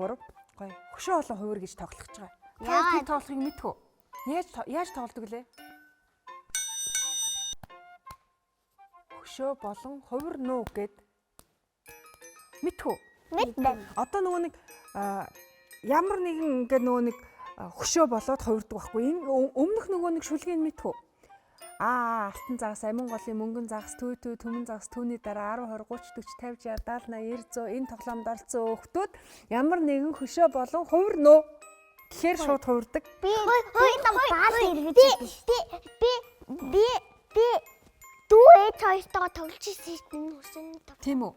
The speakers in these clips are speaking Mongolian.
3 гоё. Хөшөө болон хувир гэж тоглох гэж байгаа. Та тэр тоглохыг мэдхүү. Яаж тоглодог лээ? Хөшөө болон хувир нөө гэд мэдхүү. Мэднэ. Одоо нөгөө нэг ямар нэгэн ингээд нөгөө нэг хөшөө болоод хувирдаг байхгүй. Энэ өмнөх нөгөө нэг шүлгийг мэдхүү. Алтан загас, амин голын мөнгөн загас, төмөн загас, түүний дараа 10, 20, 30, 40, 50, 60, 70, 80, 90, 100 энэ тоглоомд оролцсон хүүхдүүд ямар нэгэн хөшөө болон хувир нөө гэхээр шууд хувирдаг. Би дүү ээж хоёртойгоо тоглож ирсэн энэ хүсэний тав. Тийм үү.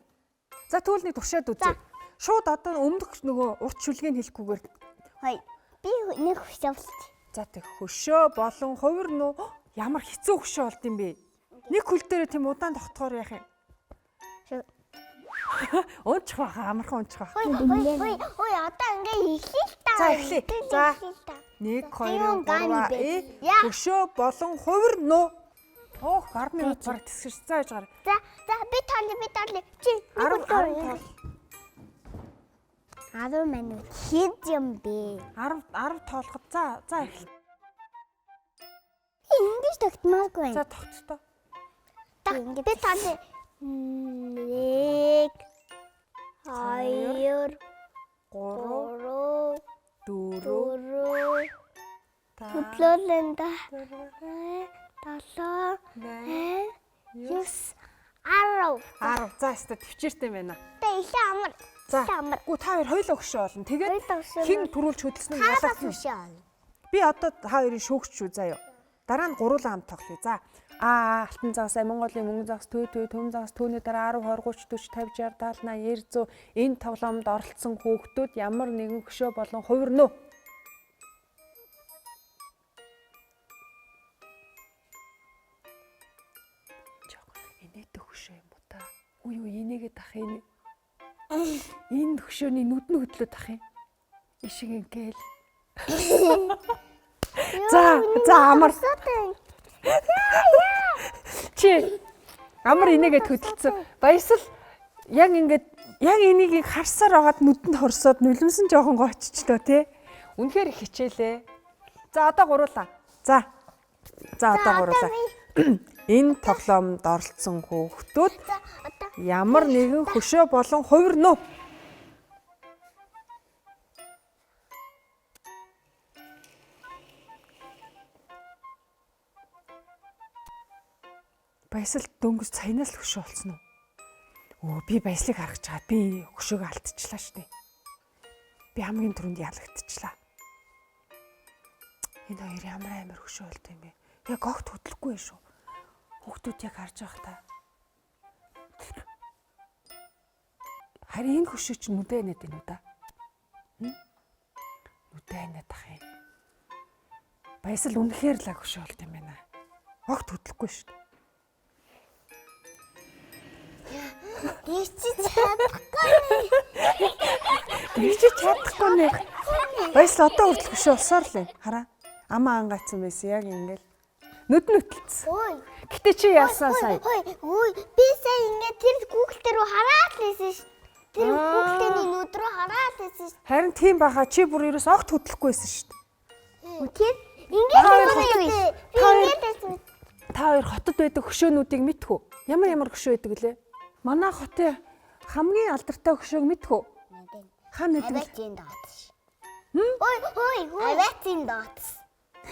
За тэгвэл нэг туршаад үзье. Шууд одоо өмнөх нөгөө урт шүлгийг хэлэхгүйгээр. Би нэг хөшөө болчих. За тэг хөшөө болон хувир нөө ямар хэцүү хөшөө болд юм бэ? Нэг хөл дээрээ тийм удаан тогтохоор яах юм? Унчих баха, амархан унчих баха. Ой, одоо ингээ эхлэе л та. За эхлэе. За 1 2 3 хөшөө болон хувир нөө. 10 минут баг тэсгэж зааж гараа. За би тоолё. Чи 10 минут хэд юм бэ? 10 тоолоход за эхлэе. Ингэж тогтмоогүй. За тогтцоо. Би тоолё. 1 2 3 4 хөдлөөлөнда 7 8 9 10. За өстө төвчээртэй байна. Тэ ихээ амар. За. Гү та хоёр хоёулаа хөшөө болно. Тэгээд хин төрүүлж хөдөлсөн нь ялгсан. Би одоо та хоёрын шүүгч шүү заяа. Дараа нь гуруулаа хамт тоглоё. За. Алтан загас, амин голын мөнгөн загас, төмөн загас, түүний дараа 10, 20, 30, 40, 50, 60, 70, 80, 90, 100 энэ тоглоомд оролцсон хүүхдүүд ямар нэгэн хөшөө болон хувир нөө. Инээдэх хөшөө юм уу та? Үй инээгээд ах энэ. Энэ хөшөөний нүд нь хөдлөөд ах юм. Ишиг ингээл. За амар. Чи амар инээгээд хөдөлцсөн. Баясал яг энийг харсаар агаад нүдэнд хорсоод нулимсэн жоохон гооччлоо тий. Үнэхээр их хичээлээ. За одоо гуруулаа. За одоо гуруулаа. Энэ тоглоомд оролцсон хүүхдүүд ямар нэгэн хөшөө болон хувир нөө. Баясал дөнгөж цаянаас л хөшөө болсон уу? Би баяслыг харах гэж байгаа. Би хөшөөгөө алдчихлаа шүү дээ. Би хамгийн түрүүнд ялагдчихлаа. Энэ хоёр ямар хөшөө болт юм бэ? Яг огт хөдлөхгүй шүү. Хүүхдүүд яг харж байгаа та. Харин энэ хөшөө чи нүдэ нээд энэ удаа. Нүдэ нээд ах юм. Баясал үнэхээр л хөшөө болт юм байна. Огт хөдлөхгүй шүү дээ. Дэрчиж чадахгүй нэ. Баясал одоо хүртэл хөшөө болсоор л юм. Хараа. Амаа ангацсан байсан яг ингээл. Нүд нүтэлсэн. Гэтэ чи яасан сая? Би сая ингээд тэр Google дээр хараад лээсэн ш. Тэр Google-ийн нүд рүү хараад лээсэн ш. Харин тийм баха чи бүр ерөөс огт хөдлөхгүйсэн ш. Тэр ингээд та хоёр хотод байдаг хөшөөнүүдийг мэдхүү? Ямар хөшөө байдаг лээ? Манай хотын хамгийн алдартай хөшөөг мэдхүү? Хаана байдаг? Авэцийн дооц. Авэцийн дооц.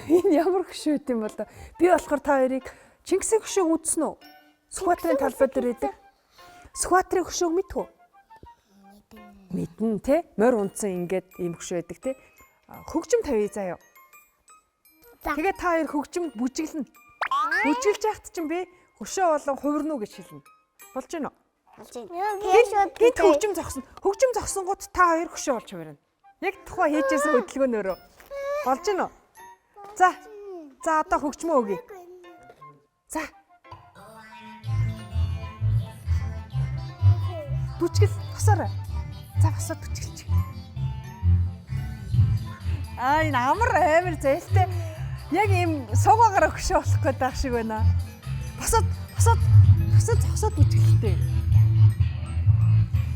Энэ ямар хөшөө юм бол би болохоор та хоёрыг Чингисийн хөшөөг үзсэн үү? Сүхбаатарын талбай дээр байдаг. Сүхбаатарын хөшөөг мэдхүү? Мэднэ те. Морь унтсан ингээд ийм хөшөө байдаг те. Хөгжим тавья заяа. Тэгээд та хоёр хөгжимд бүжиглэнэ. Бүжиглж яхад чинь би хөшөө болон хувирнуу гэж хэлнэ. Болж гинэ үү? Болж байна. Гэт хөгжим зогсно. Хөгжим зогсонгууд та хоёр хөшөө болж хувирна. Яг тухайн хийжсэн хөдөлгөөнөөрөө. Болж гинэ үү? За одоо хөгжмөө өгье. За. Бүжгэл босоорой. За босоод бүжгэлч. Энэ амар зээлтэй. Яг ийм суугаагаар хөшөө болох гээд байх шиг байна. Босоод зогсоод бүжгэлтэй.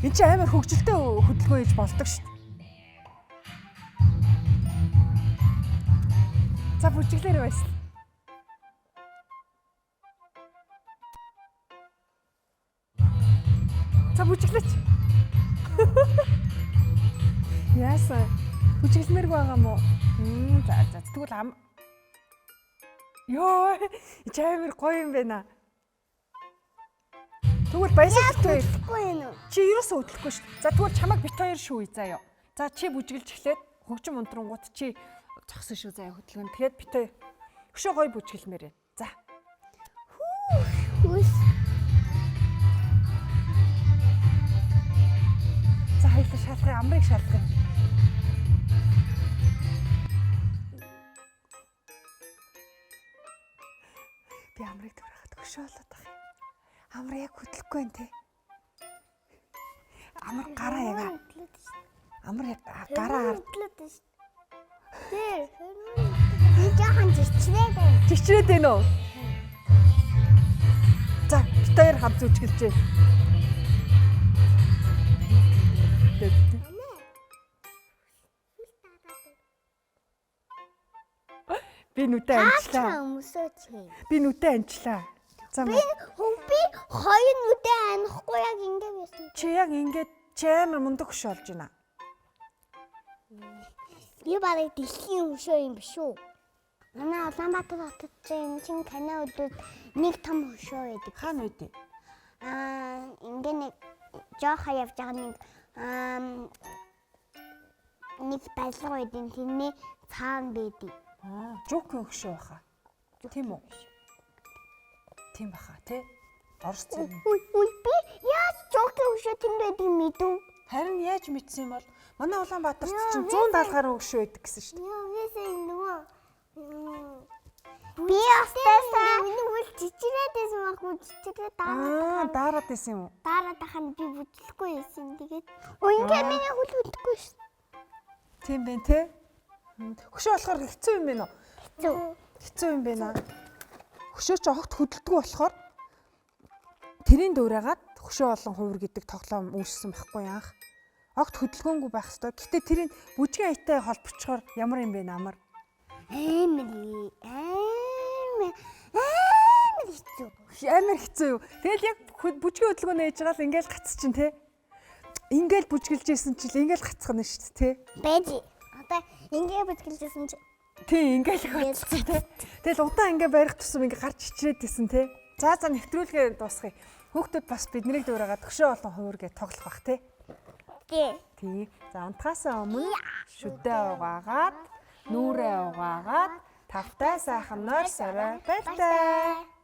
Энд чи амар хөгжилтэй хөдөлгөөн хийж болдог шүү дээ. За бүжиглэр байсан. За бүжиглээч. Яасан? Бүжиглэмээр байгаа мó? За тэгвэл Йоо, чамир гоё юм байна. Тэгвэл баясгалтай Хөдлөхгүй юм уу? чи ерөөсөө хөдлөхгүй шүү дээ. За тэгвэл чамайг бит хоёр шүүе заяа. За чи бүжиглж эхлээд хөгжим унтрангууд чи зогсон шүү заяа хөдөлгөөн. Тэгээд бит хоёр өшөө гоё бүжиглэмээр байна. За. Хүс. За хоёулаа шалгах, амрыг шалгах. Би амрыг дурахад өшөө болоод байгаа юм. Амар яг хөдлөхгүй байна те. Амар гараа яга. Амар яг гараа Хөдлөд шүү. Тэр. Би жаахан зичрээд байна. чичрээд байна уу? За, бит хоёр хамт зүжгэлжээ. Би нүдэ анчлаа. Өмсөөч юм. Би нүдэ анчлаа. За Би хоёр нүдээ анахгүй яг ингэ байсан. чи яг ингээд амар мундаг хөш олж байна. Би барыг дэлхийн хөшөө юм биш үү? Манай Улаанбаатар хотод чинь канаа өдрүүд нэг том хөшөө байдаг. Хаана үдэ? Ингээ нэг жоохон явж байгаа нэг байлга байдیں۔ Тэрний цаана байдаг. Жокын хөшөө баха. Тийм үү? Тийм баха, тий? Орос цэг. Үгүй би яаж жокын хөшөө тэнд байдгийг мэдв? Харин яаж мэдсэн юм бол манай Улаанбаатарт чинь 170 гаруй хөшөө байдаг гэсэн шүү дээ. Яа, вэсээ нөгөө би астасаа миний хөл чичрээд байсан байхгүй чичрээд Дараад байсан юм уу? дараад ахын би бүтлэхгүй байсан. Тэгээд ингээ миний хөл бүтлэхгүй шүү. Тийм байх тий? Хөшөө болохоор хэцүү юм байна уу? Хэцүү. Хэцүү юм байна. Хөшөө ч огт хөдөлдөггүй болохоор тэрийн дуурайгаад хөшөө болон хувир гэдэг тоглоом үүссэн байхгүй анх. Огт хөдөлгөөнгүй байх ёстой. Гэтэ тэрийн бүжгийн аятай холбочхоор ямар юм бэ амар. Амар хэцүү. Амар хэцүү юу. Тэгэл яг бүжгийн хөдөлгөөн ээж байгаа л ингээл гацс чинь те. Ингээл бүжгэлж исэн чил ингээл гацх нь шүү дээ те. Бэж. Одоо ингээ бүжгэлжсэн чи Тийм ингээл гацсан те. Тэгэл удаан ингээ барих тусам ингээ гарч ичрээд исэн те. За нэвтрүүлгээ дуусгая. Хүүхдүүд бас биднийг дуурайгаад хөшөө болон хувир гэж тоглох бах те. Тий. За унтахаасаа өмнө шүдээ угаагаад, нүүрээ угаагаад, тавтай сайхан нойр сорой байртай.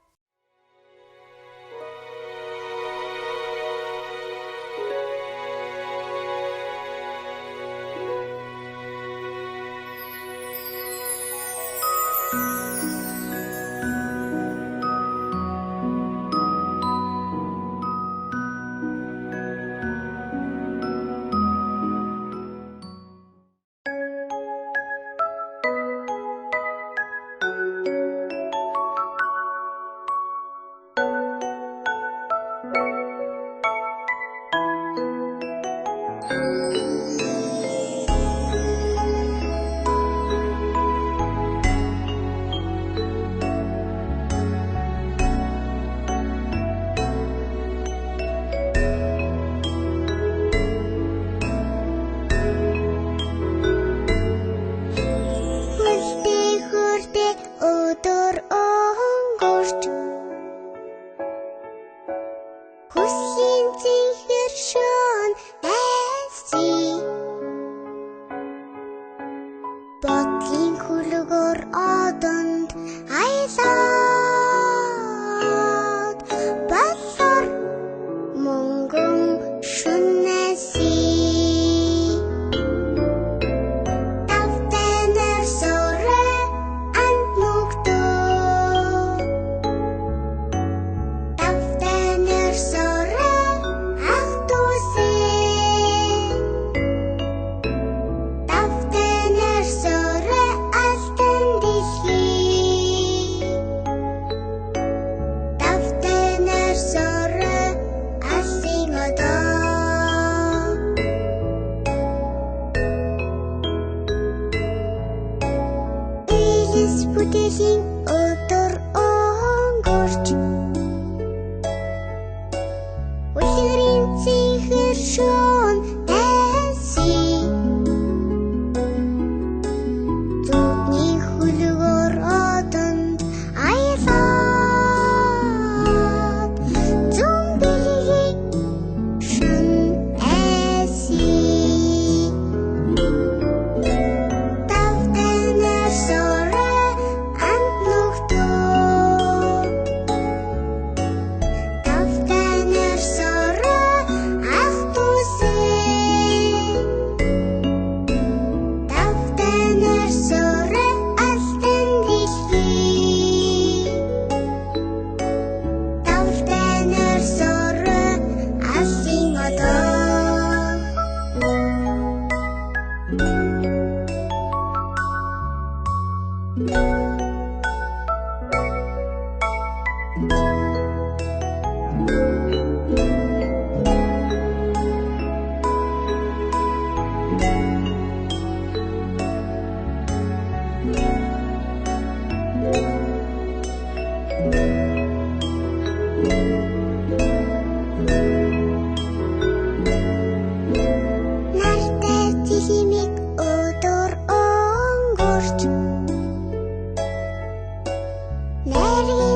Найрын